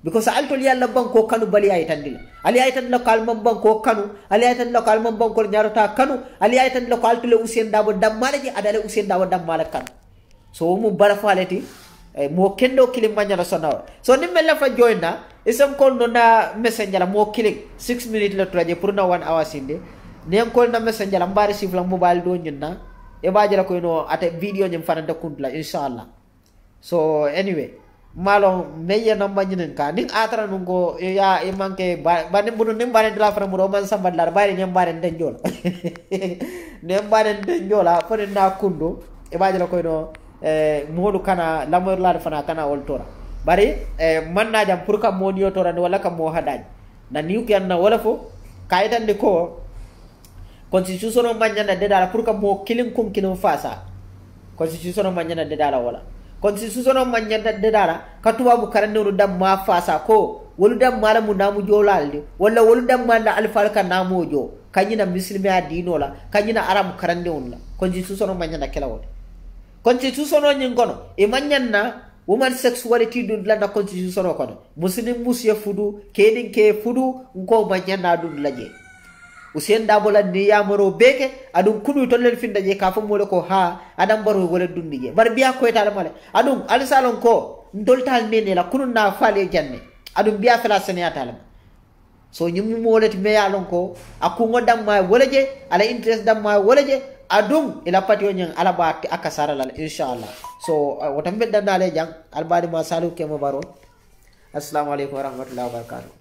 because altol yalla banko kanu bali ay tandila ali ay tan lokal mom banko kanu ali ay tan lokal mom banko nyarota kanu ali ay tan lokal tule usien dabo dammale ji adale usien dabo dammale kan so mu bara faleti mo kendo kilim manyala sonaw so nimme la fa joinda isam ko no na messenger mo kilik 6 minutes la traje pour na 1 hour sinde nem ko na messenger mbari sifla mobile do nyinna e bajira ko no ate video nyim fana de kuntla inshallah so anyway malo meye no manyinen ka ning atara nungo ya e manke banim bunu nim bare dila fra muro man sambadlar bare nem bare denjol nem bare denjola fone na kundo e bajira ko no modu kana lamor la fana kana woltora bari man na jam pour ka moniyo tora ni wala ka mo hadaj na niu ki anna wala fo kaytan de ko constitution o manyana de dala pour que mo kilin kum kilin fasa constitution o manyana de dala wala constitution o manyana de dala katuwa bu karande no dam ma fasa ko wolu dam mala mu namu jolalde wala wolu dam mala alfal ka namu jo kanyina muslimi adino la kanyina arab karande on la constitution o manyana kala wala constitution o nyingono e manyana woman sexuality dun la na constitution o kono muslim musye fudu kedin ke fudu ko manyana dun laje usen dabola ni yamoro beke adum kudu tollel finda je ka famo ko ha adam baro wala dundi je bar biya ko etala male adum al salon ko ndoltal nene la kunun na fale janne adum biya fala seniyata la so nyum mo wolati me yalon ko akungo dam ma wala je ala interest dam ma wala je adum ila patio nyang ala ba akasara la inshallah so wotam bedda dale jang albadi ma salu ke mo baro assalamu alaikum warahmatullahi wabarakatuh